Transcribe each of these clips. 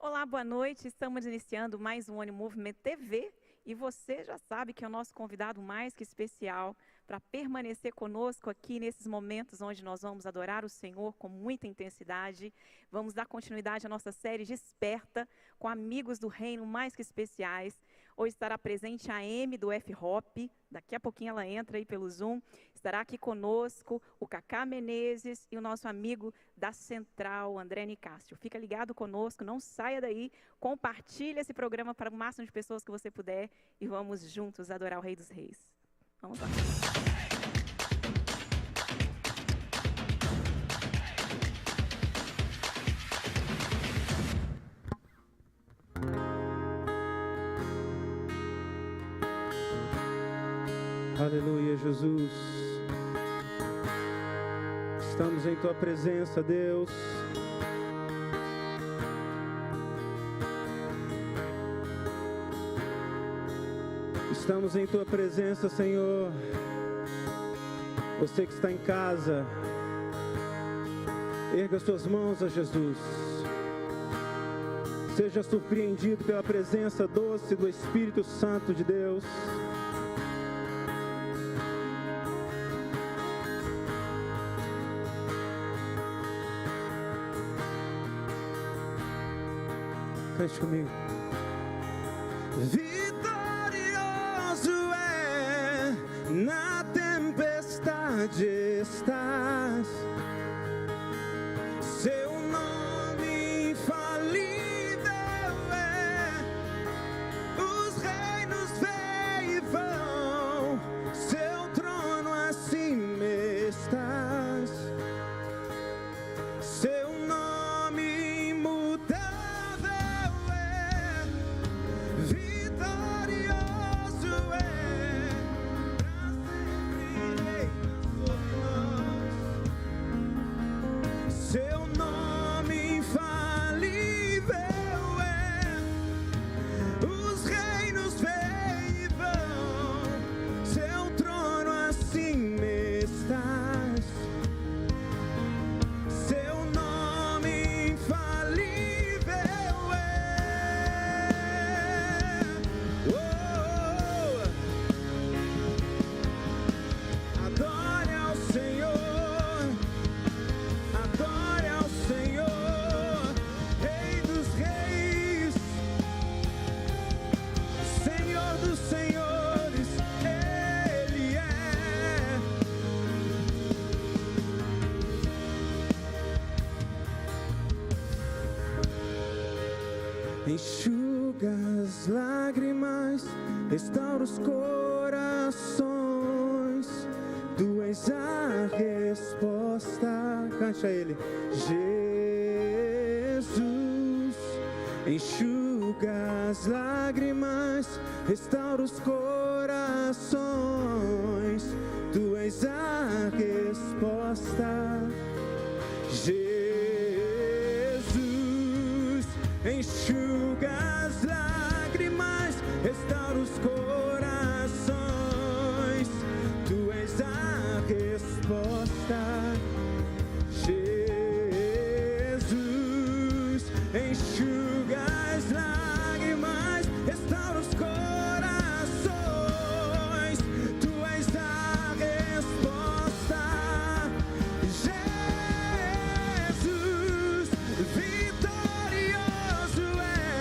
Olá, boa noite. Estamos iniciando mais um One Movement TV e você já sabe que é o nosso convidado mais que especial para permanecer conosco aqui nesses momentos onde nós vamos adorar o Senhor com muita intensidade. Vamos dar continuidade à nossa série Desperta com amigos do reino mais que especiais. Hoje estará presente a Amy do F-Hop, daqui a pouquinho ela entra aí pelo Zoom. Estará aqui conosco o Cacá Menezes e o nosso amigo da Central, André Nicásio. Fica ligado conosco, não saia daí, compartilhe esse programa para o máximo de pessoas que você puder e vamos juntos adorar o Rei dos Reis. Vamos lá. Aleluia, Jesus. Estamos em Tua presença, Deus. Estamos em Tua presença, Senhor. Você que está em casa, erga suas mãos a Jesus. Seja surpreendido pela presença doce do Espírito Santo de Deus. Cante comigo. Vitorioso é, na tempestade estás. Seu nome infalível é. Os reinos vêm e vão, seu trono acima estás. Seu nome imutável. Enxuga as lágrimas, restaura os corações. Tu és a resposta. Cante a Ele. Jesus, enxuga as lágrimas, restaura os corações. Tu és a resposta. Jesus, enxuga as lágrimas, restaura os corações. Tu és a resposta. Jesus, enxuga as lágrimas, restaura os corações. Tu és a resposta. Jesus, vitorioso é.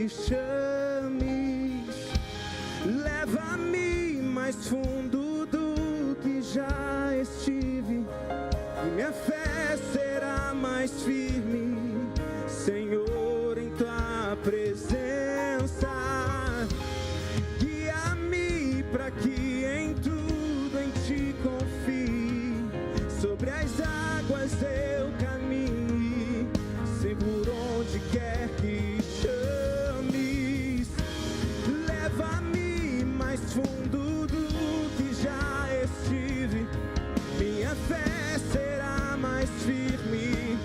me chames. Leva-me mais fundo do que já estive, e minha fé será mais firme, Senhor, em tua presença. Guia-me para que em tudo em ti confie, sobre as águas eu caminhe, sei por onde quer que chames. Leva-me mais fundo do que já estive, minha fé será mais firme,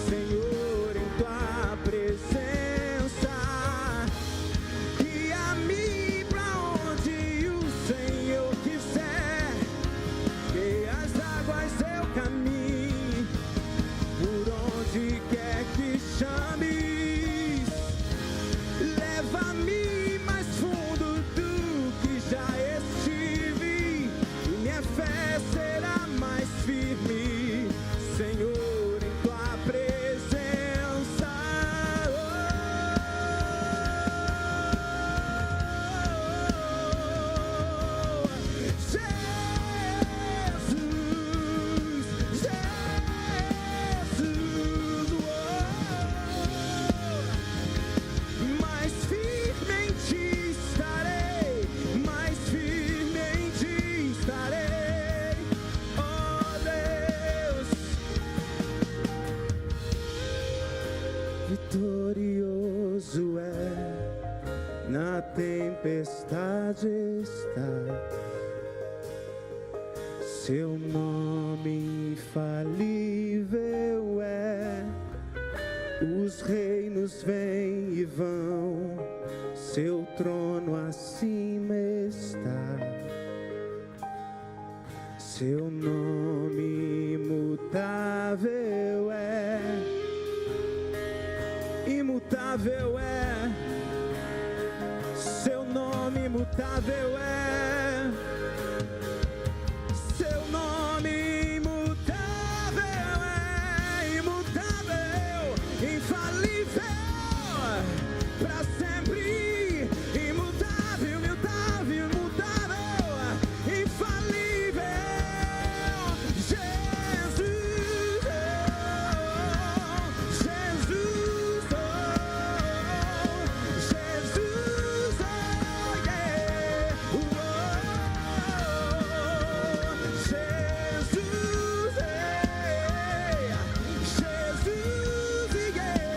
Senhor, em tua presença. Guia-me pra onde o Senhor quiser, que as águas eu caminhe, por onde quer que chames. Leva-me mais fundo do que já estive, e minha fé será mais firme, Senhor, em tua presença. Jesus, mais firme em ti estarei, mais firme em ti estarei, oh Deus. Vitorioso é, na tempestade está, seu nome infalível é. Os reinos vêm e vão, seu trono acima está. Seu nome imutável é, imutável é. Seu nome imutável é, seu nome imutável é, imutável, infalível, para sempre, imutável, imutável, imutável, infalível, Jesus, Jesus, Jesus, yeah, Jesus, Jesus, yeah.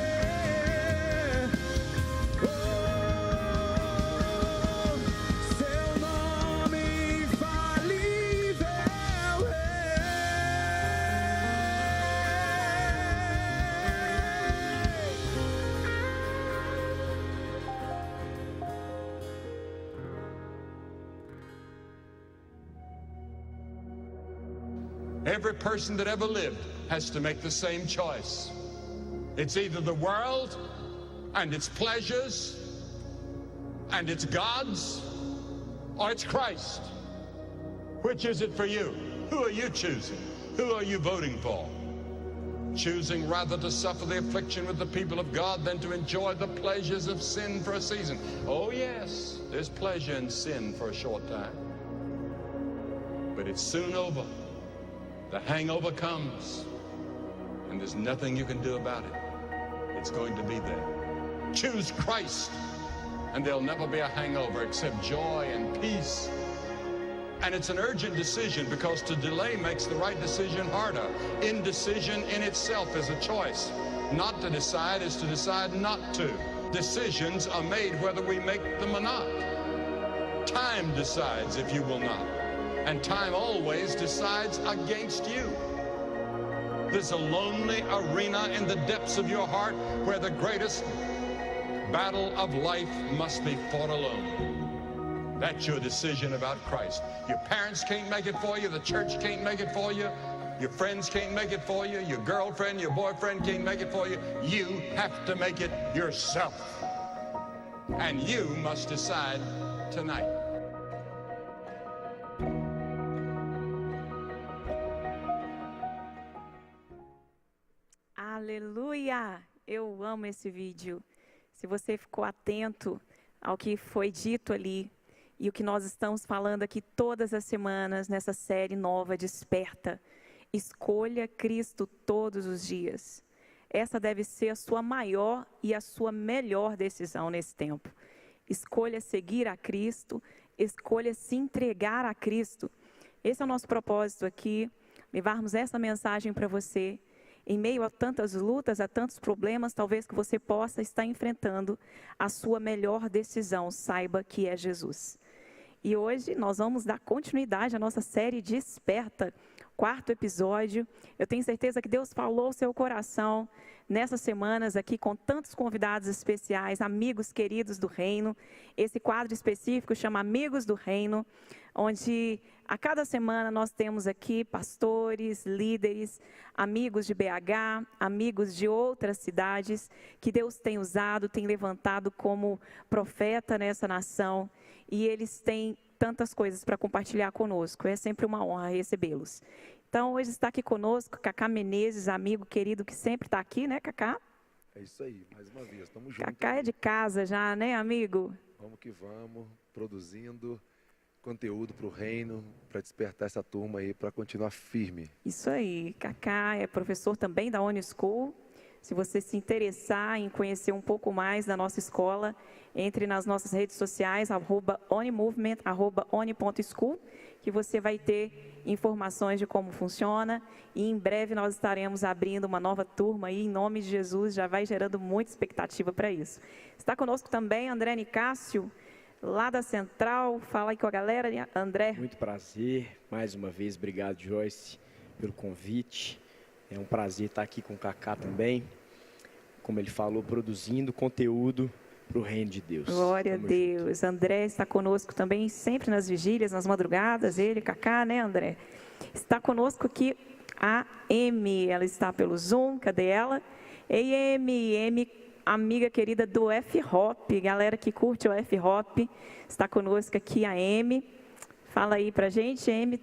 Seu nome infalível Every person that ever lived has to make the same choice. It's either the world and its pleasures and its gods, or it's Christ. Which is it for you? Who are you choosing? Who are you voting for? Choosing rather to suffer the affliction with the people of God than to enjoy the pleasures of sin for a season. Oh yes, there's pleasure in sin for a short time, but it's soon over. The hangover comes, and there's nothing you can do about it. It's going to be there. Choose Christ, and there'll never be a hangover except joy and peace. And it's an urgent decision, because to delay makes the right decision harder. Indecision in itself is a choice. Not to decide is to decide not to. Decisions are made whether we make them or not. Time decides if you will not. And time always decides against you. There's a lonely arena in the depths of your heart where the greatest battle of life must be fought alone. That's your decision about Christ. Your parents can't make it for you. The church can't make it for you. Your friends can't make it for you. Your girlfriend, your boyfriend can't make it for you. You have to make it yourself. And you must decide tonight. Aleluia! Eu amo esse vídeo. se você ficou atento ao que foi dito ali e o que nós estamos falando aqui todas as semanas nessa série nova, Desperta. Escolha Cristo todos os dias. Essa deve ser a sua maior e a sua melhor decisão nesse tempo. Escolha seguir a Cristo, escolha se entregar a Cristo. Esse é o nosso propósito aqui, levarmos essa mensagem para você. Em meio a tantas lutas, a tantos problemas, talvez que você possa estar enfrentando, a sua melhor decisão, saiba que é Jesus. E hoje nós vamos dar continuidade à nossa série Desperta, 4º episódio. Eu tenho certeza que Deus falou ao seu coração nessas semanas aqui com tantos convidados especiais, amigos queridos do Reino. Esse quadro específico chama Amigos do Reino, onde a cada semana nós temos aqui pastores, líderes, amigos de BH, amigos de outras cidades que Deus tem usado, tem levantado como profeta nessa nação. E eles têm tantas coisas para compartilhar conosco. É sempre uma honra recebê-los. Então, hoje está aqui conosco Cacá Menezes, amigo querido que sempre está aqui, né, Cacá? É isso aí, mais uma vez, estamos juntos. Cacá é de casa já, né, amigo? Vamos que vamos, produzindo conteúdo para o reino, para despertar essa turma aí, para continuar firme. Isso aí, Cacá é professor também da Unischool. Se você se interessar em conhecer um pouco mais da nossa escola, entre nas nossas redes sociais, @OniMovement, @oni.school, que você vai ter informações de como funciona. E em breve nós estaremos abrindo uma nova turma aí, em nome de Jesus, já vai gerando muita expectativa para isso. Está conosco também André Nicásio, lá da Central. Fala aí com a galera, André. Muito prazer, mais uma vez, obrigado, Joyce, pelo convite. É um prazer estar aqui com o Cacá também, como ele falou, produzindo conteúdo para o reino de Deus. Glória a Deus. Junto. André está conosco também, sempre nas vigílias, nas madrugadas, ele, Cacá, né, André? Está conosco aqui a Amy, ela está pelo Zoom, cadê ela? Ei, Amy, amiga querida do F-Hop, galera que curte o F-Hop, está conosco aqui a Amy. Fala aí pra gente, Amy.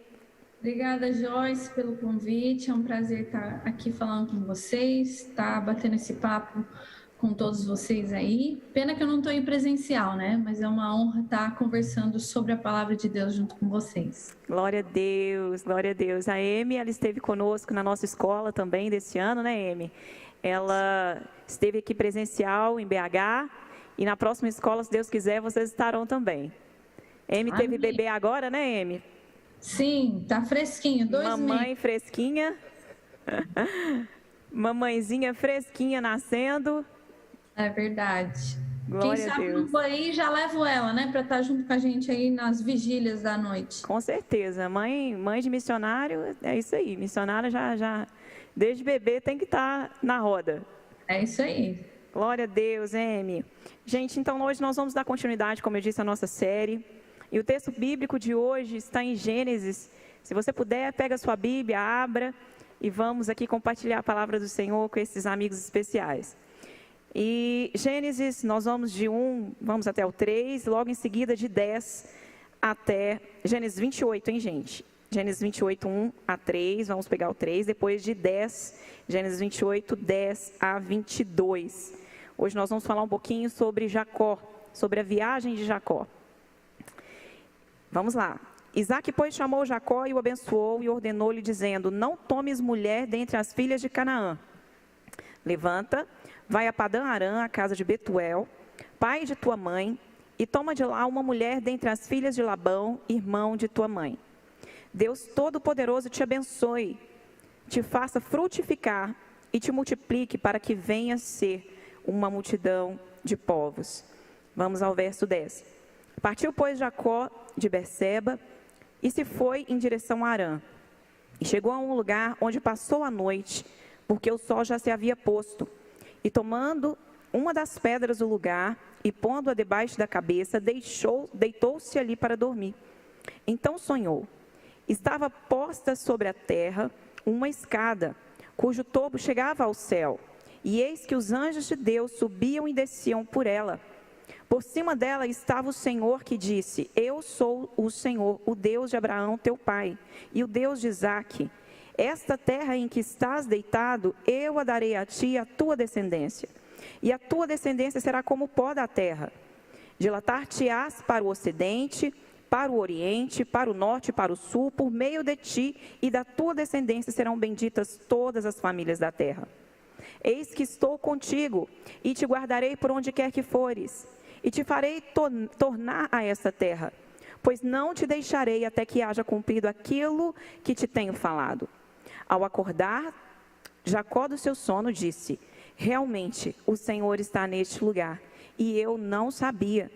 Obrigada, Joyce, pelo convite. É um prazer estar aqui falando com vocês, estar batendo esse papo com todos vocês aí. Pena que eu não estou em presencial, né? Mas é uma honra estar conversando sobre a palavra de Deus junto com vocês. Glória a Deus, glória a Deus. A Amy, ela esteve conosco na nossa escola também desse ano, né, Amy? Ela esteve aqui presencial em BH e na próxima escola, se Deus quiser, vocês estarão também. Amy teve bebê agora, né, Amy? Sim, tá fresquinho, 2 meses. Mamãe fresquinha, mamãezinha fresquinha nascendo. É verdade. Glória Quem sabe não vou aí, já levo ela, né, para estar junto com a gente aí nas vigílias da noite. Com certeza, mãe de missionário, é isso aí, missionária já desde bebê tem que estar na roda. É isso aí. Glória a Deus, Amy. Gente, então hoje nós vamos dar continuidade, como eu disse, à nossa série. E o texto bíblico de hoje está em Gênesis. Se você puder, pega a sua Bíblia, abra e vamos aqui compartilhar a palavra do Senhor com esses amigos especiais. E Gênesis, nós vamos de 1, vamos até o 3, logo em seguida de 10 até Gênesis 28, hein, gente? Gênesis 28, 1 a 3, vamos pegar o 3, depois de 10, Gênesis 28, 10 a 22. Hoje nós vamos falar um pouquinho sobre Jacó, sobre a viagem de Jacó. Vamos lá. Isaac, pois, chamou Jacó e o abençoou e ordenou-lhe, dizendo: não tomes mulher dentre as filhas de Canaã. Levanta, vai a Padã-Arã, a casa de Betuel, pai de tua mãe, e toma de lá uma mulher dentre as filhas de Labão, irmão de tua mãe. Deus Todo-Poderoso te abençoe, te faça frutificar e te multiplique para que venha ser uma multidão de povos. Vamos ao verso 10. Partiu, pois, Jacó de Berseba e se foi em direção a Harã. E chegou a um lugar onde passou a noite, porque o sol já se havia posto. E tomando uma das pedras do lugar e pondo-a debaixo da cabeça, deitou-se ali para dormir. Então sonhou. Estava posta sobre a terra uma escada, cujo topo chegava ao céu. E eis que os anjos de Deus subiam e desciam por ela. Por cima dela estava o Senhor que disse: eu sou o Senhor, o Deus de Abraão, teu pai, e o Deus de Isaque. Esta terra em que estás deitado, eu a darei a ti e a tua descendência. e a tua descendência será como o pó da terra. Dilatar-te-ás para o ocidente, para o oriente, para o norte e para o sul, por meio de ti e da tua descendência serão benditas todas as famílias da terra. Eis que estou contigo, e te guardarei por onde quer que fores, e te farei tornar a esta terra, pois não te deixarei até que haja cumprido aquilo que te tenho falado. Ao acordar, Jacó do seu sono disse: realmente o Senhor está neste lugar, e eu não sabia.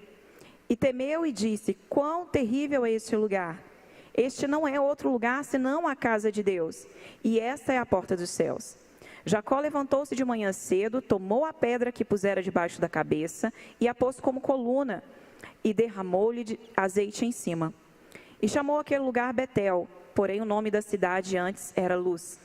E temeu e disse: quão terrível é este lugar! Este não é outro lugar senão a casa de Deus, e esta é a porta dos céus. Jacó levantou-se de manhã cedo, tomou a pedra que pusera debaixo da cabeça e a pôs como coluna, e derramou-lhe azeite em cima. E chamou aquele lugar Betel, porém o nome da cidade antes era Luz.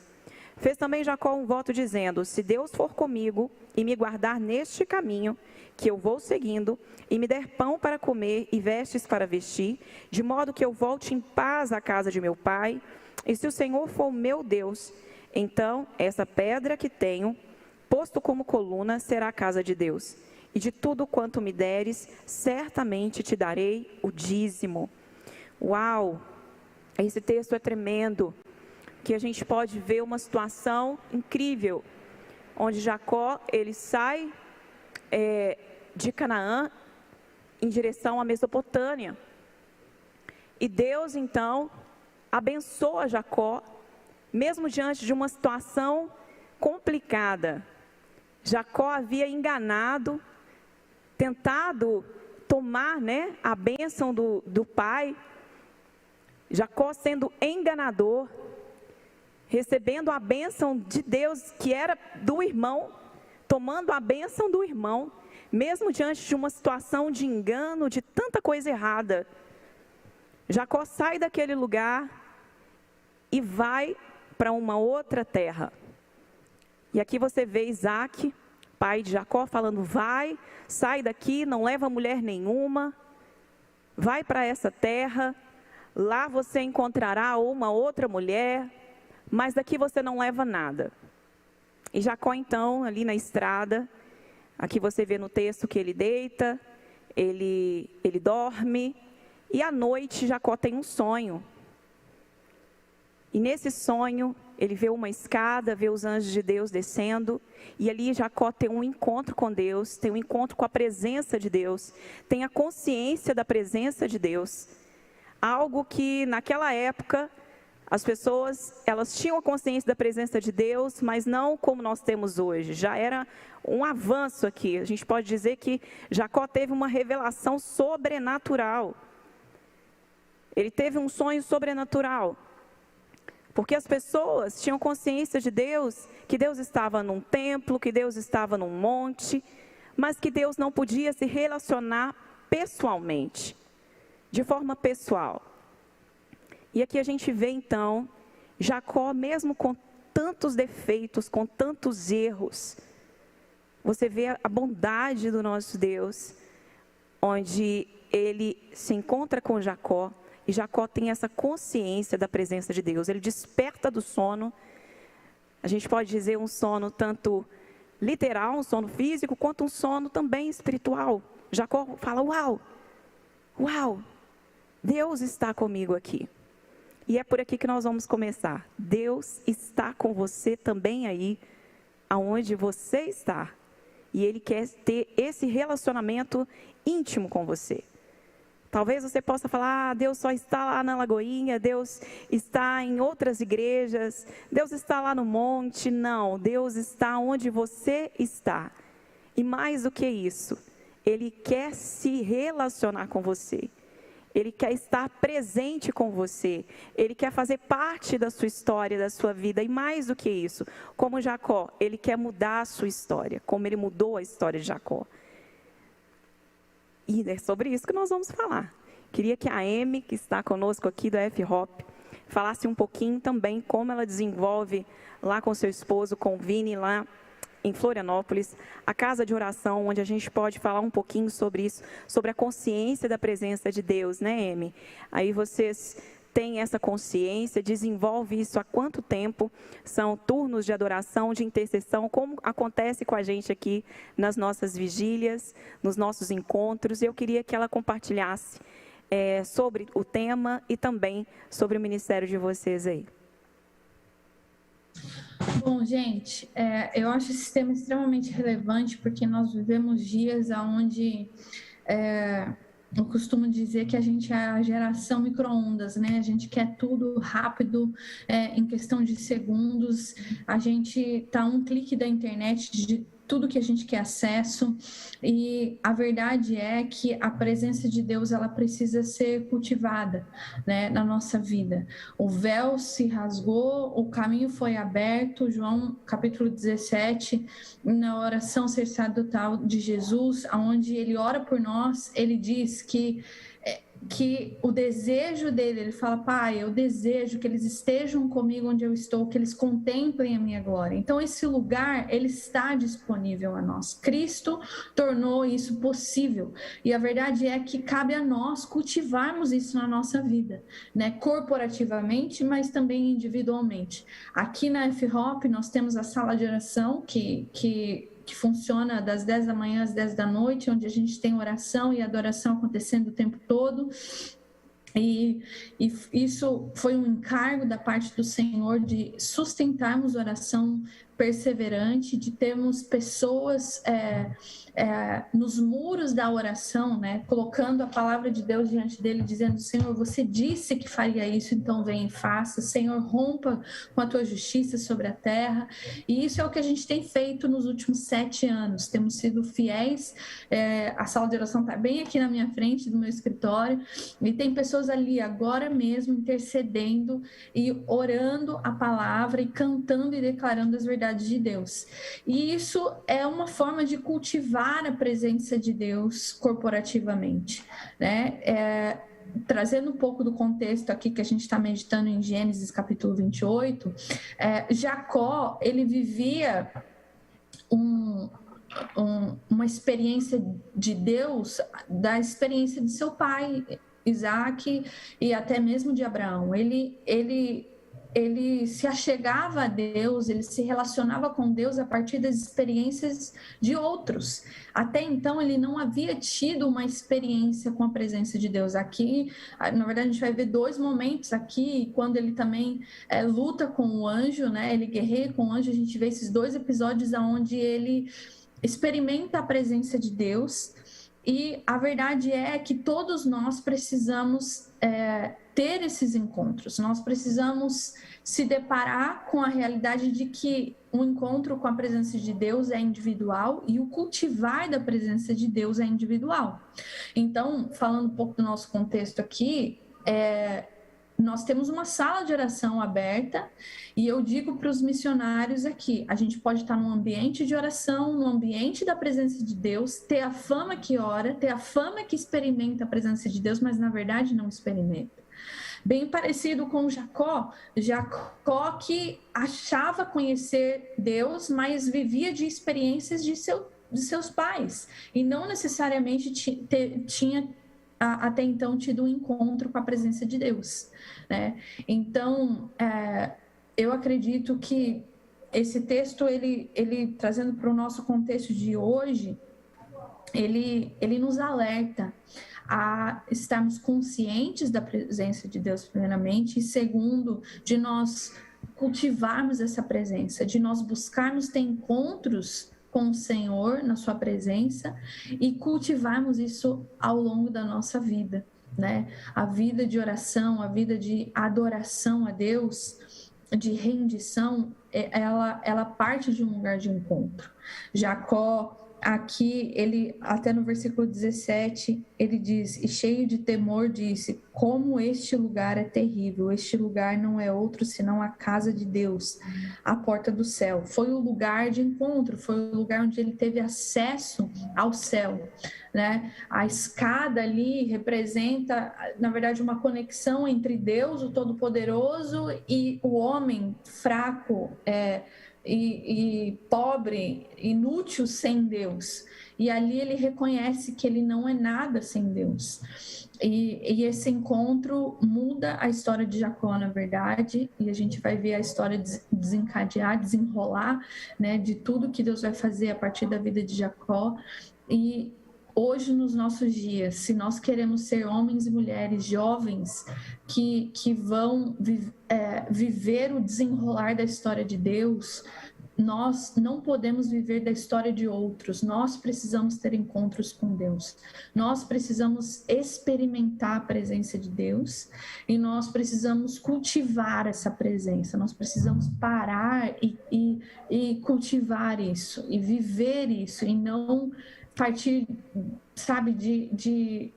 Fez também Jacó um voto dizendo: se Deus for comigo e me guardar neste caminho que eu vou seguindo, e me der pão para comer e vestes para vestir, de modo que eu volte em paz à casa de meu pai, e se o Senhor for o meu Deus, então essa pedra que tenho, posto como coluna, será a casa de Deus. E de tudo quanto me deres, certamente te darei o dízimo. Uau! Esse texto é tremendo, que a gente pode ver uma situação incrível, onde Jacó, ele sai de Canaã em direção à Mesopotâmia. E Deus, então, abençoa Jacó, mesmo diante de uma situação complicada. Jacó havia enganado, tentado tomar, a bênção do pai. Jacó sendo enganador, recebendo a bênção de Deus que era do irmão, tomando a bênção do irmão, mesmo diante de uma situação de engano, de tanta coisa errada. Jacó sai daquele lugar e vai para uma outra terra. E aqui você vê Isaac, pai de Jacó, falando: vai, sai daqui, não leva mulher nenhuma, vai para essa terra, lá você encontrará uma outra mulher, mas daqui você não leva nada. E Jacó então, ali na estrada, aqui você vê no texto que ele deita, ele dorme, e à noite Jacó tem um sonho. E nesse sonho, ele vê uma escada, vê os anjos de Deus descendo, e ali Jacó tem um encontro com Deus, tem um encontro com a presença de Deus, tem a consciência da presença de Deus. Algo que naquela época, as pessoas, elas tinham a consciência da presença de Deus, mas não como nós temos hoje. Já era um avanço aqui. A gente pode dizer que Jacó teve uma revelação sobrenatural. Ele teve um sonho sobrenatural. Porque as pessoas tinham consciência de Deus, que Deus estava num templo, que Deus estava num monte, mas que Deus não podia se relacionar pessoalmente, de forma pessoal. E aqui a gente vê então, Jacó, mesmo com tantos defeitos, com tantos erros, você vê a bondade do nosso Deus, onde ele se encontra com Jacó, e Jacó tem essa consciência da presença de Deus. Ele desperta do sono, a gente pode dizer um sono tanto literal, um sono físico, quanto um sono também espiritual. Jacó fala: uau, Deus está comigo aqui. E é por aqui que nós vamos começar. Deus está com você também aí, aonde você está. E Ele quer ter esse relacionamento íntimo com você. Talvez você possa falar: Deus só está lá na Lagoinha, Deus está em outras igrejas, Deus está lá no monte. Não, Deus está onde você está. E mais do que isso, Ele quer se relacionar com você. Ele quer estar presente com você. Ele quer fazer parte da sua história, da sua vida. E mais do que isso, como Jacó, Ele quer mudar a sua história, como Ele mudou a história de Jacó. E é sobre isso que nós vamos falar. Queria que a Amy, que está conosco aqui do F-Hop, falasse um pouquinho também como ela desenvolve lá com seu esposo, com o Vini, lá em Florianópolis, a casa de oração, onde a gente pode falar um pouquinho sobre isso, sobre a consciência da presença de Deus, né, Amy? Aí vocês tem essa consciência, desenvolve isso há quanto tempo? São turnos de adoração, de intercessão, como acontece com a gente aqui nas nossas vigílias, nos nossos encontros. Eu queria que ela compartilhasse sobre o tema e também sobre o ministério de vocês aí. Bom, gente, eu acho esse tema extremamente relevante porque nós vivemos dias onde eu costumo dizer que a gente é a geração micro-ondas, né? A gente quer tudo rápido, em questão de segundos. A gente está a um clique da internet de tudo que a gente quer acesso, e a verdade é que a presença de Deus, ela precisa ser cultivada, né, na nossa vida. O véu se rasgou, o caminho foi aberto. João capítulo 17, na oração sacerdotal de Jesus, onde ele ora por nós, ele diz que o desejo dele, ele fala: Pai, eu desejo que eles estejam comigo onde eu estou, que eles contemplem a minha glória. Então esse lugar, ele está disponível a nós. Cristo tornou isso possível, e a verdade é que cabe a nós cultivarmos isso na nossa vida, né? Corporativamente, mas também individualmente. Aqui na F-Hop nós temos a sala de oração que funciona das 10 da manhã às 10 da noite, onde a gente tem oração e adoração acontecendo o tempo todo. E isso foi um encargo da parte do Senhor de sustentarmos oração perseverante, de termos pessoas nos muros da oração, né, colocando a palavra de Deus diante dele, dizendo: Senhor, você disse que faria isso, então vem e faça. Senhor, rompa com a tua justiça sobre a terra. E isso é o que a gente tem feito nos últimos 7 anos. Temos sido fiéis. A sala de oração está bem aqui na minha frente, do meu escritório, e tem pessoas ali agora mesmo intercedendo e orando a palavra e cantando e declarando as verdades de Deus. E isso é uma forma de cultivar a presença de Deus corporativamente, né? Trazendo um pouco do contexto aqui que a gente está meditando em Gênesis capítulo 28, Jacó, ele vivia uma experiência de Deus, da experiência de seu pai Isaac e até mesmo de Abraão. Ele se achegava a Deus, ele se relacionava com Deus a partir das experiências de outros. Até então, ele não havia tido uma experiência com a presença de Deus. Aqui, na verdade, a gente vai ver 2 momentos aqui, quando ele também luta com o anjo, né? Ele guerreia com o anjo. A gente vê esses 2 episódios onde ele experimenta a presença de Deus. E a verdade é que todos nós precisamos ter esses encontros. Nós precisamos se deparar com a realidade de que o encontro com a presença de Deus é individual e o cultivar da presença de Deus é individual. Então, falando um pouco do nosso contexto aqui, nós temos uma sala de oração aberta, e eu digo para os missionários aqui: a gente pode estar num ambiente de oração, no ambiente da presença de Deus, ter a fama que ora, ter a fama que experimenta a presença de Deus, mas na verdade não experimenta. Bem parecido com Jacó que achava conhecer Deus, mas vivia de experiências de seus pais, e não necessariamente tinha até então tido um encontro com a presença de Deus, né? Então, eu acredito que esse texto, ele trazendo para o nosso contexto de hoje, ele nos alerta a estarmos conscientes da presença de Deus, primeiramente, e segundo, de nós cultivarmos essa presença, de nós buscarmos ter encontros com o Senhor na sua presença e cultivarmos isso ao longo da nossa vida, né? A vida de oração, a vida de adoração a Deus, de rendição, ela parte de um lugar de encontro. Jacó, aqui, ele, até no versículo 17, ele diz: e cheio de temor disse: como este lugar é terrível, este lugar não é outro senão a casa de Deus, a porta do céu. Foi o lugar de encontro, foi o lugar onde ele teve acesso ao céu, né? A escada ali representa, na verdade, uma conexão entre Deus, o Todo-Poderoso, e o homem fraco, e pobre, inútil sem Deus. e ali ele reconhece que ele não é nada sem Deus. E esse encontro muda a história de Jacó, na verdade, e a gente vai ver a história desencadear, desenrolar, né, de tudo que Deus vai fazer a partir da vida de Jacó. E hoje, nos nossos dias, se nós queremos ser homens e mulheres jovens que vão viver o desenrolar da história de Deus, nós não podemos viver da história de outros, nós precisamos ter encontros com Deus, nós precisamos experimentar a presença de Deus e nós precisamos cultivar essa presença, nós precisamos parar e cultivar isso, e viver isso, e não partir, sabe, de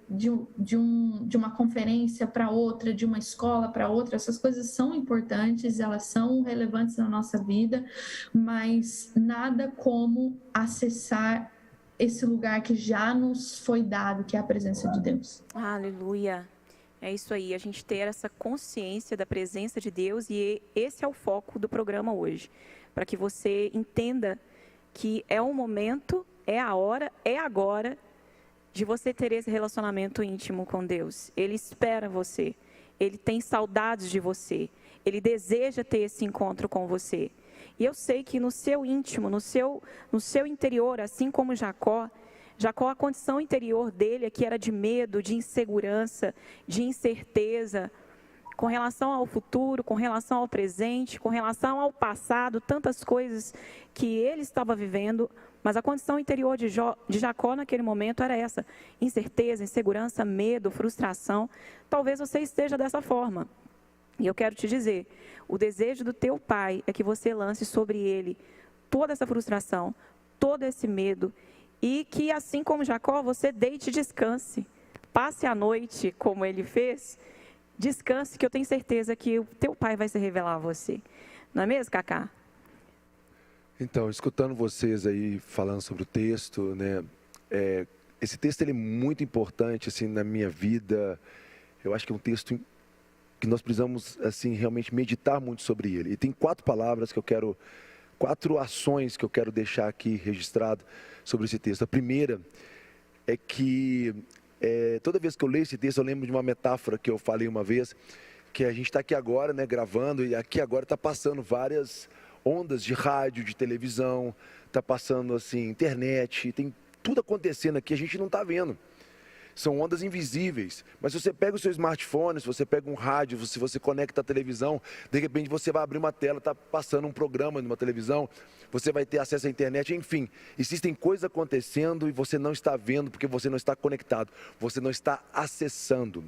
uma conferência para outra, de uma escola para outra. Essas coisas são importantes, elas são relevantes na nossa vida, mas nada como acessar esse lugar que já nos foi dado, que é a presença de Deus. Aleluia! É isso aí, a gente ter essa consciência da presença de Deus, e esse é o foco do programa hoje, para que você entenda que é um momento, é a hora, é agora de você ter esse relacionamento íntimo com Deus. Ele espera você, Ele tem saudades de você, Ele deseja ter esse encontro com você. E eu sei que no seu íntimo, no seu interior, assim como Jacó, a condição interior dele aqui era de medo, de insegurança, de incerteza, com relação ao futuro, com relação ao presente, com relação ao passado, tantas coisas que ele estava vivendo. Mas a condição interior de Jacó naquele momento era essa: incerteza, insegurança, medo, frustração. Talvez você esteja dessa forma. E eu quero te dizer, o desejo do teu pai é que você lance sobre ele toda essa frustração, todo esse medo, e que, assim como Jacó, você deite e descanse. Passe a noite, como ele fez, descanse, que eu tenho certeza que o teu pai vai se revelar a você. Não é mesmo, Cacá? Então, escutando vocês aí falando sobre o texto, né, esse texto ele é muito importante assim na minha vida. Eu acho que é um texto que nós precisamos assim realmente meditar muito sobre ele. E tem 4 palavras que eu quero, 4 ações que eu quero deixar aqui registrado sobre esse texto. A primeira é que toda vez que eu leio esse texto, eu lembro de uma metáfora que eu falei uma vez, que a gente está aqui agora, né, gravando, e aqui agora está passando várias ondas de rádio, de televisão, está passando assim, internet, tem tudo acontecendo aqui, a gente não está vendo. São ondas invisíveis, mas se você pega o seu smartphone, se você pega um rádio, se você conecta a televisão, de repente você vai abrir uma tela, está passando um programa numa televisão, você vai ter acesso à internet, enfim, existem coisas acontecendo e você não está vendo porque você não está conectado, você não está acessando.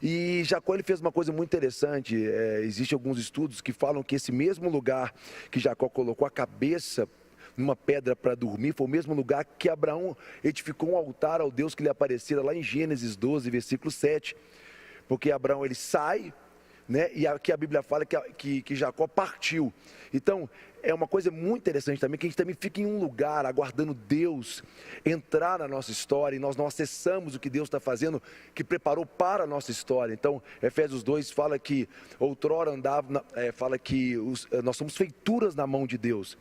E Jacó ele fez uma coisa muito interessante. Existem alguns estudos que falam que esse mesmo lugar que Jacó colocou a cabeça numa pedra para dormir foi o mesmo lugar que Abraão edificou um altar ao Deus que lhe aparecera lá em Gênesis 12, versículo 7. Porque Abraão ele sai, né, e aqui a Bíblia fala que Jacó partiu. Então, é uma coisa muito interessante também, que a gente também fica em um lugar aguardando Deus entrar na nossa história, e nós não acessamos o que Deus está fazendo, que preparou para a nossa história. Então, Efésios 2 fala que outrora fala que nós somos feituras na mão de Deus,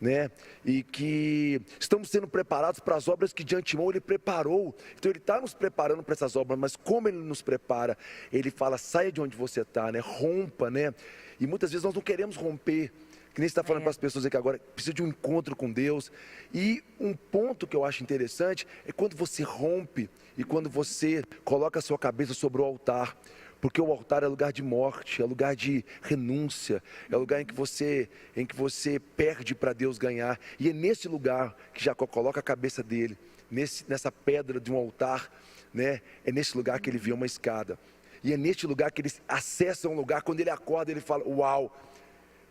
né? E que estamos sendo preparados para as obras que de antemão Ele preparou. Então Ele está nos preparando para essas obras, mas como Ele nos prepara? Ele fala, saia de onde você está, né? Rompa, né? E muitas vezes nós não queremos romper, que nem você está falando para as pessoas aqui agora, precisa de um encontro com Deus. E um ponto que eu acho interessante é quando você rompe e quando você coloca a sua cabeça sobre o altar. Porque o altar é lugar de morte, é lugar de renúncia, é lugar em que você perde para Deus ganhar. E é nesse lugar que Jacó coloca a cabeça dele, nessa pedra de um altar, né? É nesse lugar que ele vê uma escada. E é neste lugar que ele acessa um lugar, quando ele acorda ele fala, uau!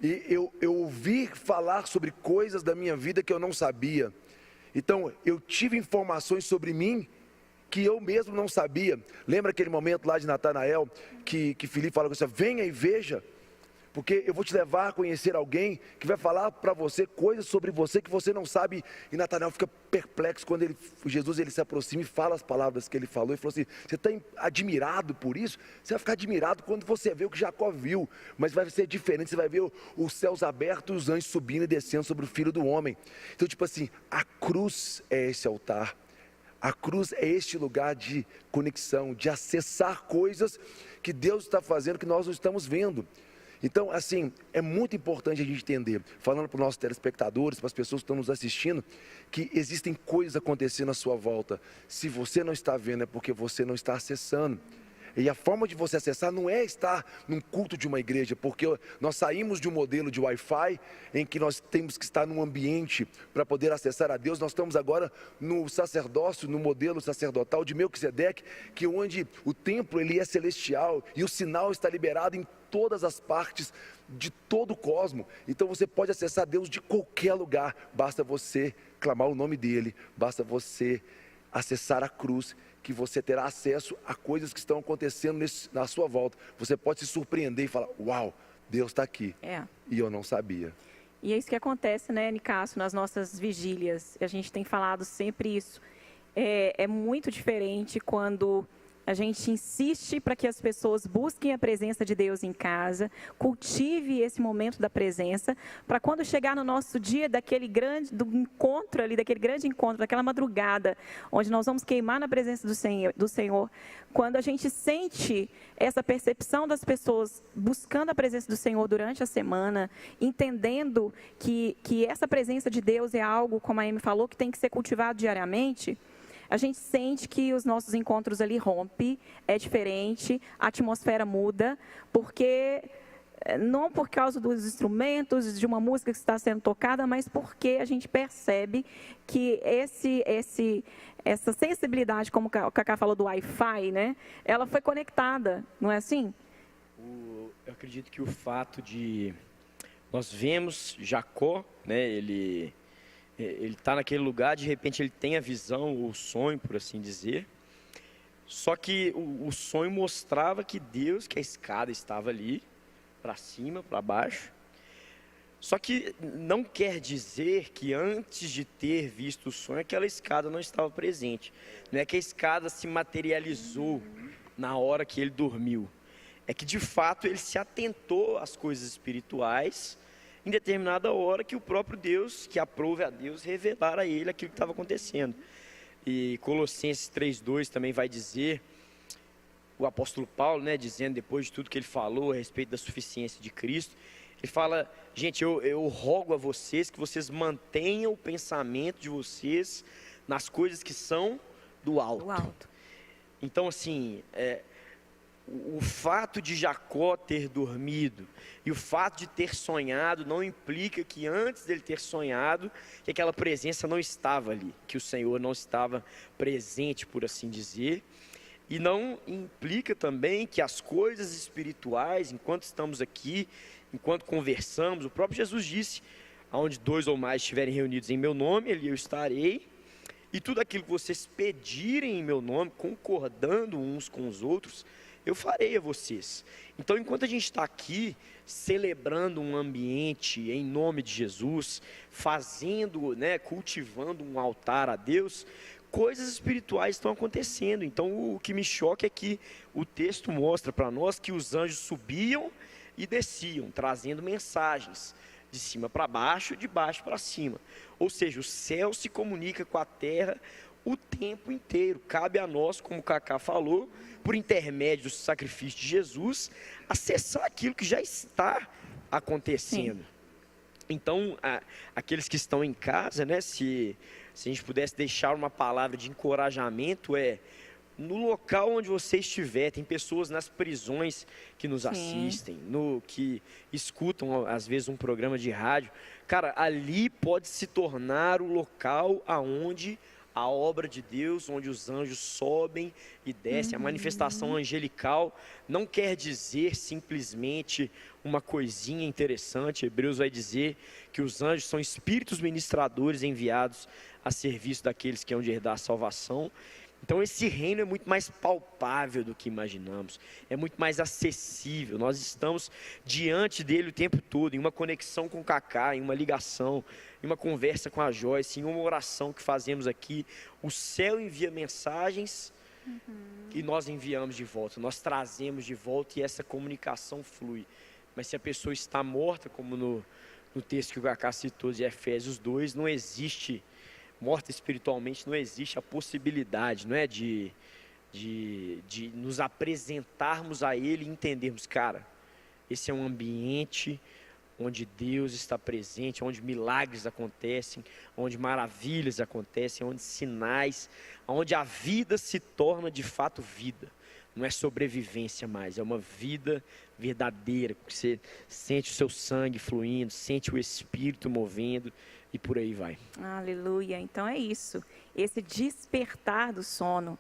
E eu ouvi falar sobre coisas da minha vida que eu não sabia. Então eu tive informações sobre mim que eu mesmo não sabia. Lembra aquele momento lá de Natanael, que Filipe fala com você, venha e veja. porque eu vou te levar a conhecer alguém que vai falar para você coisas sobre você que você não sabe. E Natanael fica perplexo quando Jesus se aproxima e fala as palavras que ele falou. Ele falou assim: você está admirado por isso? Você vai ficar admirado quando você vê o que Jacó viu, mas vai ser diferente. Você vai ver os céus abertos e os anjos subindo e descendo sobre o Filho do Homem. Então, tipo assim, a cruz é esse altar. A cruz é este lugar de conexão, de acessar coisas que Deus está fazendo que nós não estamos vendo. Então, assim, é muito importante a gente entender, falando para os nossos telespectadores, para as pessoas que estão nos assistindo, que existem coisas acontecendo à sua volta. Se você não está vendo, é porque você não está acessando. E a forma de você acessar não é estar num culto de uma igreja, porque nós saímos de um modelo de Wi-Fi em que nós temos que estar num ambiente para poder acessar a Deus. Nós estamos agora no sacerdócio, no modelo sacerdotal de Melquisedeque, que onde o templo ele é celestial e o sinal está liberado em todas as partes de todo o cosmo. Então você pode acessar Deus de qualquer lugar, basta você clamar o nome dele, basta você acessar a cruz, que você terá acesso a coisas que estão acontecendo na sua volta. Você pode se surpreender e falar: uau, Deus está aqui. E eu não sabia. E é isso que acontece, né, Nicásio, nas nossas vigílias. A gente tem falado sempre isso. É muito diferente quando a gente insiste para que as pessoas busquem a presença de Deus em casa, cultive esse momento da presença, para quando chegar no nosso dia daquele grande encontro, daquela madrugada, onde nós vamos queimar na presença do Senhor, quando a gente sente essa percepção das pessoas buscando a presença do Senhor durante a semana, entendendo que essa presença de Deus é algo, como a Amy falou, que tem que ser cultivado diariamente, a gente sente que os nossos encontros ali rompem, é diferente, a atmosfera muda, porque não por causa dos instrumentos, de uma música que está sendo tocada, mas porque a gente percebe que essa sensibilidade, como o Cacá falou do Wi-Fi, né, ela foi conectada, não é assim? Eu acredito que o fato de nós vemos Jacó, né, ele está naquele lugar, de repente ele tem a visão, ou o sonho, por assim dizer. Só que o sonho mostrava que a escada estava ali, para cima, para baixo. Só que não quer dizer que antes de ter visto o sonho, aquela escada não estava presente. Não é que a escada se materializou na hora que ele dormiu. É que de fato ele se atentou às coisas espirituais em determinada hora que o próprio Deus, que aprove a Deus, revelar a ele aquilo que estava acontecendo. E Colossenses 3:2 também vai dizer, o apóstolo Paulo, né, dizendo depois de tudo que ele falou a respeito da suficiência de Cristo, ele fala: gente, eu rogo a vocês que vocês mantenham o pensamento de vocês nas coisas que são do alto. Então, assim, o fato de Jacó ter dormido e o fato de ter sonhado não implica que antes dele ter sonhado, que aquela presença não estava ali, que o Senhor não estava presente, por assim dizer. E não implica também que as coisas espirituais, enquanto estamos aqui, enquanto conversamos, o próprio Jesus disse: aonde 2 ou mais estiverem reunidos em meu nome, ali eu estarei. E tudo aquilo que vocês pedirem em meu nome, concordando uns com os outros, eu farei a vocês. Então, enquanto a gente está aqui celebrando um ambiente em nome de Jesus, fazendo, né, cultivando um altar a Deus, coisas espirituais estão acontecendo. Então, o que me choca é que o texto mostra para nós que os anjos subiam e desciam, trazendo mensagens de cima para baixo, de baixo para cima. Ou seja, o céu se comunica com a terra o tempo inteiro. Cabe a nós, como o Cacá falou, por intermédio do sacrifício de Jesus, acessar aquilo que já está acontecendo. Sim. Então, aqueles que estão em casa, né, se a gente pudesse deixar uma palavra de encorajamento, no local onde você estiver, tem pessoas nas prisões que nos assistem, que escutam às vezes um programa de rádio. Cara, ali pode se tornar o local aonde a obra de Deus, onde os anjos sobem e descem. A manifestação angelical não quer dizer simplesmente uma coisinha interessante. Hebreus vai dizer que os anjos são espíritos ministradores enviados a serviço daqueles que hão de herdar a salvação. Então esse reino é muito mais palpável do que imaginamos, é muito mais acessível. Nós estamos diante dele o tempo todo, em uma conexão com o Cacá, em uma ligação, em uma conversa com a Joyce, em uma oração que fazemos aqui. O céu envia mensagens e nós enviamos de volta, nós trazemos de volta e essa comunicação flui. Mas se a pessoa está morta, como no texto que o Cacá citou de Efésios 2, não existe... morta espiritualmente, não existe a possibilidade, não é, de nos apresentarmos a Ele e entendermos, cara, esse é um ambiente onde Deus está presente, onde milagres acontecem, onde maravilhas acontecem, onde sinais, onde a vida se torna de fato vida. Não é sobrevivência mais, é uma vida verdadeira, porque você sente o seu sangue fluindo, sente o Espírito movendo, e por aí vai. Aleluia. Então é isso. Esse despertar do sono.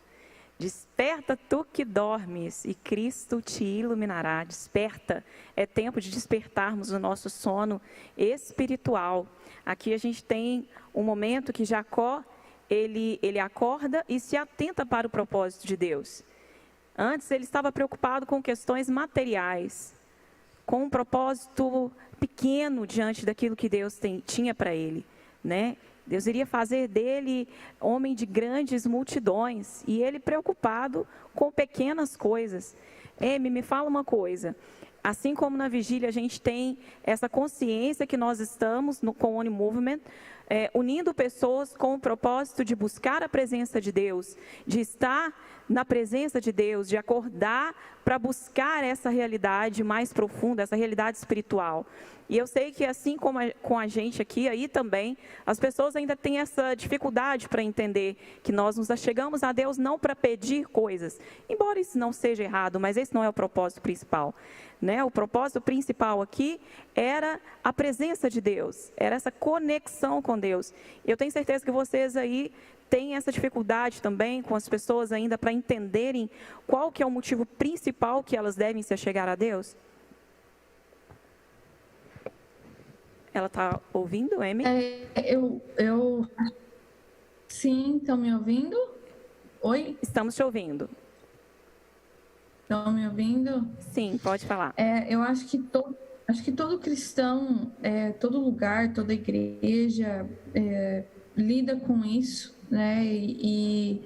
Desperta tu que dormes e Cristo te iluminará. Desperta. É tempo de despertarmos o nosso sono espiritual. Aqui a gente tem um momento que Jacó, ele acorda e se atenta para o propósito de Deus. Antes ele estava preocupado com questões materiais, com um propósito pequeno diante daquilo que Deus tinha para ele, né? Deus iria fazer dele homem de grandes multidões e ele preocupado com pequenas coisas. Me fala uma coisa, assim como na vigília a gente tem essa consciência que nós estamos com o One Movement, unindo pessoas com o propósito de buscar a presença de Deus, de estar na presença de Deus, de acordar para buscar essa realidade mais profunda, essa realidade espiritual. E eu sei que assim como com a gente aqui, aí também, as pessoas ainda têm essa dificuldade para entender que nós nos achegamos a Deus não para pedir coisas, embora isso não seja errado, mas esse não é o propósito principal, né? O propósito principal aqui era a presença de Deus, era essa conexão com Deus. Eu tenho certeza que vocês aí têm essa dificuldade também com as pessoas ainda para entenderem qual que é o motivo principal que elas devem se achegar a Deus. Ela está ouvindo, Amy? Sim, estão me ouvindo? Oi? Estamos te ouvindo. Estão me ouvindo? Sim, pode falar. Eu acho que todo cristão, todo lugar, toda igreja lida com isso, né? E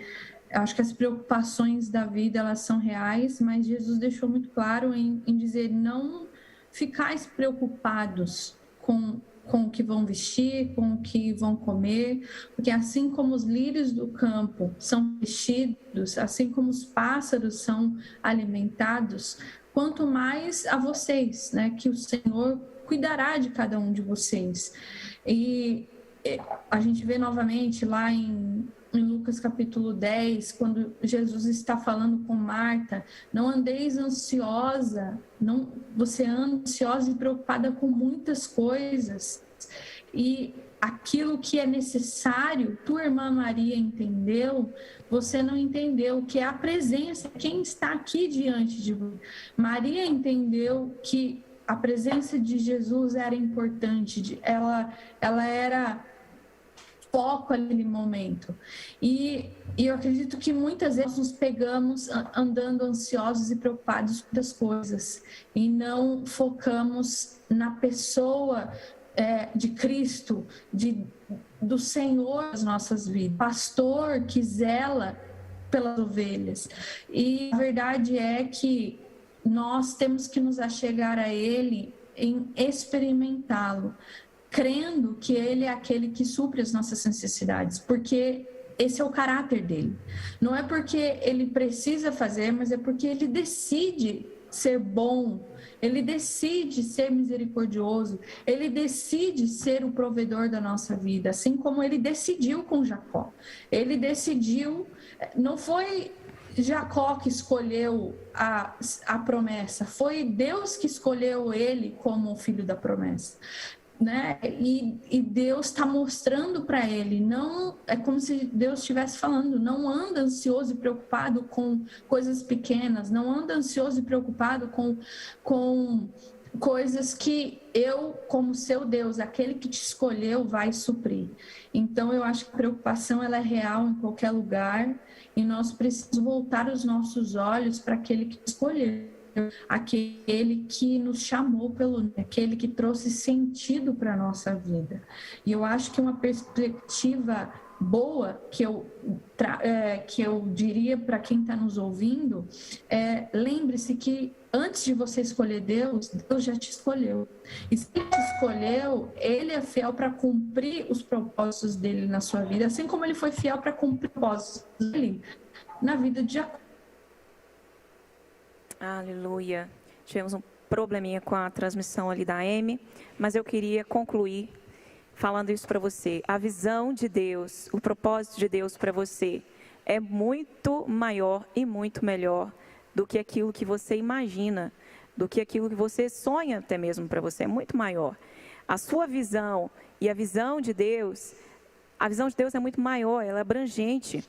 acho que as preocupações da vida, elas são reais, mas Jesus deixou muito claro em dizer, não ficais preocupados com o que vão vestir, com o que vão comer, porque assim como os lírios do campo são vestidos, assim como os pássaros são alimentados, quanto mais a vocês, né, que o Senhor cuidará de cada um de vocês. E a gente vê novamente lá em Lucas capítulo 10, quando Jesus está falando com Marta, não andeis ansiosa, você anda ansiosa e preocupada com muitas coisas, e aquilo que é necessário, tua irmã Maria entendeu, você não entendeu, que é a presença, quem está aqui diante de você. Maria entendeu que a presença de Jesus era importante, ela era foco ali no momento. E eu acredito que muitas vezes nos pegamos andando ansiosos e preocupados com as coisas e não focamos na pessoa de Cristo, do Senhor das nossas vidas, pastor que zela pelas ovelhas. E a verdade é que nós temos que nos achegar a Ele em experimentá-lo, crendo que Ele é aquele que supre as nossas necessidades, porque esse é o caráter dele. Não é porque Ele precisa fazer, mas é porque Ele decide ser bom, Ele decide ser misericordioso, Ele decide ser o provedor da nossa vida, assim como Ele decidiu com Jacó. Ele decidiu, não foi Jacó que escolheu a promessa, foi Deus que escolheu ele como o filho da promessa. Né? E Deus está mostrando para ele, não é como se Deus estivesse falando, não anda ansioso e preocupado com coisas pequenas, não anda ansioso e preocupado com coisas que eu, como seu Deus, aquele que te escolheu, vai suprir. Então, eu acho que a preocupação ela é real em qualquer lugar e nós precisamos voltar os nossos olhos para aquele que te escolheu, aquele que nos chamou aquele que trouxe sentido para a nossa vida. E eu acho que uma perspectiva boa que eu diria para quem está nos ouvindo lembre-se que antes de você escolher Deus, Deus já te escolheu. E se Ele te escolheu, Ele é fiel para cumprir os propósitos dele na sua vida, assim como Ele foi fiel para cumprir os propósitos dele na vida de Jacó. Aleluia. Tivemos um probleminha com a transmissão ali da Amy, mas eu queria concluir falando isso para você. A visão de Deus, o propósito de Deus para você é muito maior e muito melhor do que aquilo que você imagina, do que aquilo que você sonha até mesmo para você. É muito maior. A sua visão e a visão de Deus é muito maior, ela é abrangente.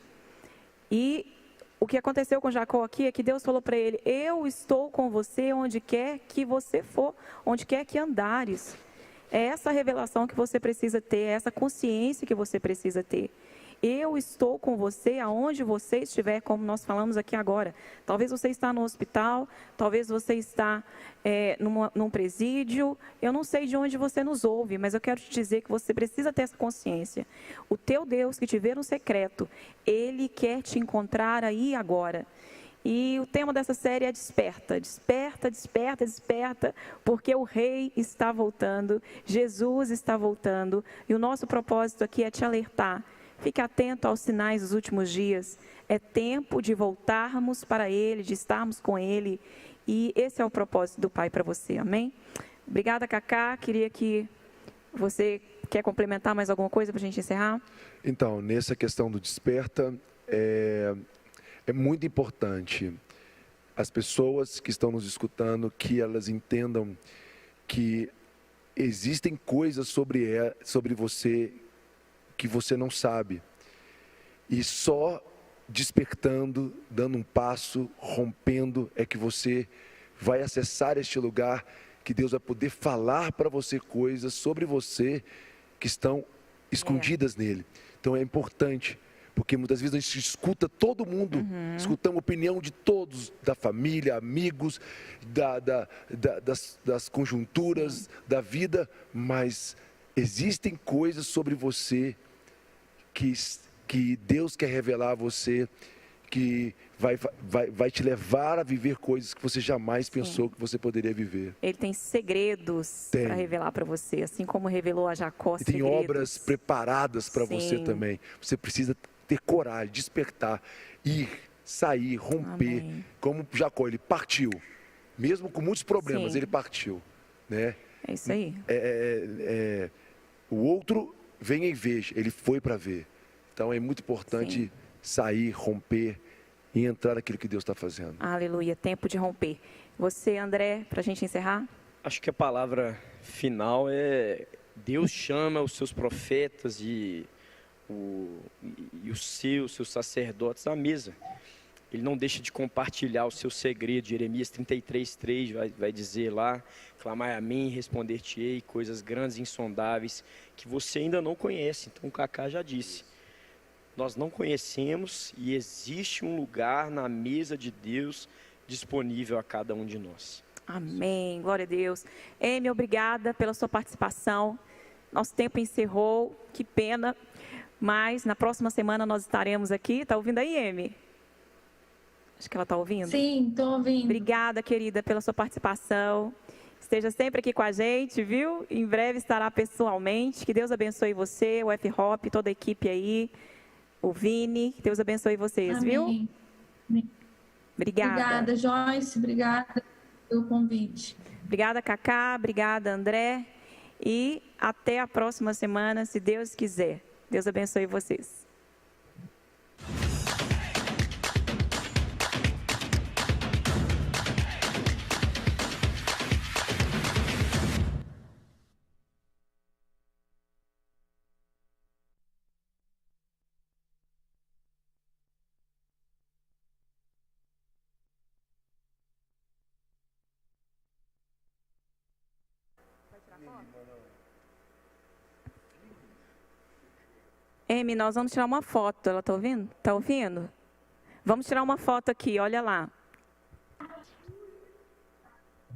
E o que aconteceu com Jacó aqui é que Deus falou para ele: eu estou com você onde quer que você for, onde quer que andares. É essa revelação que você precisa ter, é essa consciência que você precisa ter. Eu estou com você aonde você estiver, como nós falamos aqui agora. Talvez você está no hospital, talvez você está num presídio. Eu não sei de onde você nos ouve, mas eu quero te dizer que você precisa ter essa consciência. O teu Deus que te vê no secreto, Ele quer te encontrar aí agora. E o tema dessa série é desperta, desperta, desperta, desperta, porque o Rei está voltando, Jesus está voltando, e o nosso propósito aqui é te alertar. Fique atento aos sinais dos últimos dias. É tempo de voltarmos para Ele, de estarmos com Ele, e esse é o propósito do Pai para você, amém? Obrigada, Cacá. Queria que você quer complementar mais alguma coisa para a gente encerrar? Então, nessa questão do desperta, é muito importante as pessoas que estão nos escutando, que elas entendam que existem coisas sobre você que você não sabe. E só despertando, dando um passo, rompendo, é que você vai acessar este lugar, que Deus vai poder falar para você coisas sobre você que estão escondidas nele. Então é importante, porque muitas vezes a gente escuta todo mundo, escutamos a opinião de todos, da família, amigos, das conjunturas da vida, mas existem coisas sobre você que Deus quer revelar a você, que vai te levar a viver coisas que você jamais pensou que você poderia viver. Ele tem segredos para revelar para você, assim como revelou a Jacó e tem segredos. obras preparadas para você também. Você precisa ter coragem, despertar, ir, sair, romper. Amém. Como Jacó, ele partiu. Mesmo com muitos problemas, ele partiu. Né? É isso aí. O outro vem e veja, ele foi para ver. Então é muito importante sair, romper e entrar naquilo que Deus está fazendo. Aleluia, tempo de romper. Você, André, para a gente encerrar? Acho que a palavra final é: Deus chama os seus profetas e os seus sacerdotes à mesa. Ele não deixa de compartilhar o seu segredo. Jeremias 33:3 vai dizer lá: clamai a mim, responder-te-ei coisas grandes e insondáveis que você ainda não conhece. Então o Cacá já disse, nós não conhecemos e existe um lugar na mesa de Deus disponível a cada um de nós. Amém, glória a Deus. Amy, obrigada pela sua participação. Nosso tempo encerrou, que pena, mas na próxima semana nós estaremos aqui. Está ouvindo aí, Amy? Acho que ela está ouvindo. Sim, estou ouvindo. Obrigada, querida, pela sua participação. Esteja sempre aqui com a gente, viu? Em breve estará pessoalmente. Que Deus abençoe você, o F-Hop, toda a equipe aí, o Vini. Que Deus abençoe vocês, Amém. Viu? Obrigada. Obrigada, Joyce. Obrigada pelo convite. Obrigada, Cacá. Obrigada, André. E até a próxima semana, se Deus quiser. Deus abençoe vocês. Amy, nós vamos tirar uma foto. Ela está ouvindo? Está ouvindo? Vamos tirar uma foto aqui, olha lá.